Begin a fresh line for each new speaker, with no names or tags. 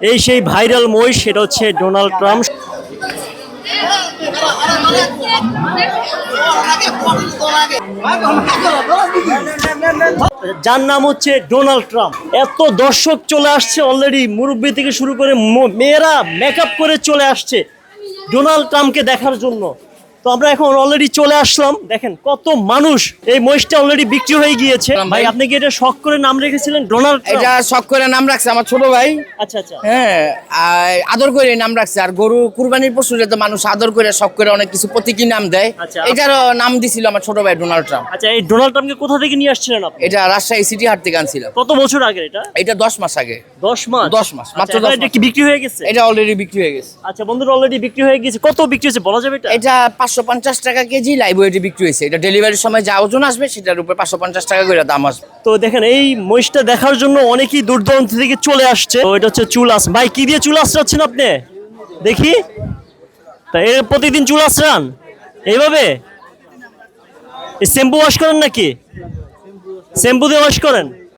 এই সেই ভাইরাল মহিষ, সেটা হচ্ছে ডোনাল্ড ট্রাম্প। যার নাম হচ্ছে ডোনাল্ড ট্রাম্প। এত দর্শক চলে আসছে অলরেডি, মুরব্বী থেকে শুরু করে মেয়েরা মেকআপ করে চলে আসছে ডোনাল্ড ট্রাম্পকে দেখার জন্য। তো আমরা এখন অলরেডি চলে আসলাম, দেখেন কত মানুষ। এই মহিষটা অলরেডি বিক্রি হয়ে গিয়েছে। ভাই আপনি কি এটা শখ করে নাম রেখেছিলেন ডোনাল্ড ট্রাম্প?
এটা শখ করে নাম রাখছে আমার ছোট ভাই।
আচ্ছা আচ্ছা।
হ্যাঁ, আদর করে নাম রাখছে। আর গরু কুরবানির পশু তো মানুষ আদর করে শখ করে অনেক কিছু প্রতীকী নাম দেয়।
আচ্ছা।
এটারও নাম দিছিল আমার ছোট ভাই ডোনাল্ড ট্রাম্প।
আচ্ছা, এই ডোনাল্ড ট্রাম্পকে কোথা থেকে নিয়ে আসছিলেন আপনি?
এটা রাজশাহী সিটি হাট থেকে আনছিলাম।
কত বছর আগে এটা?
এটা 10 মাস আগে।
10 মাস?
10 মাস, মাত্র
আচ্ছা,
10
এটা
মাস।
কি বিক্রি হয়ে গেছে?
এটা অলরেডি বিক্রি হয়ে গেছে।
আচ্ছা বন্ধুরা, অলরেডি বিক্রি হয়ে গেছে। কত বিক্রি হয়েছে বলা যাবে এটা?
এটা 550 টাকা কেজি লাইভ ওয়েটে বিক্রি হয়েছে। এটা ডেলিভারির সময় যা ওজন আসবে সেটার উপর 550 টাকা করে দাম আসবে।
তো দেখেন এই মহিষটা দেখার জন্য অনেকেই দূর দূরান্ত থেকে চলে আসছে। তো এটা হচ্ছে চুল আস। ভাই কি দিয়ে চুল আঁচড়াচ্ছেন আপনি? দেখি। তা এর প্রতিদিন চুল আঁচড়ান এইভাবে? এই শ্যাম্পু ওয়াশ করেন নাকি? শ্যাম্পু দিয়ে ওয়াশ করেন?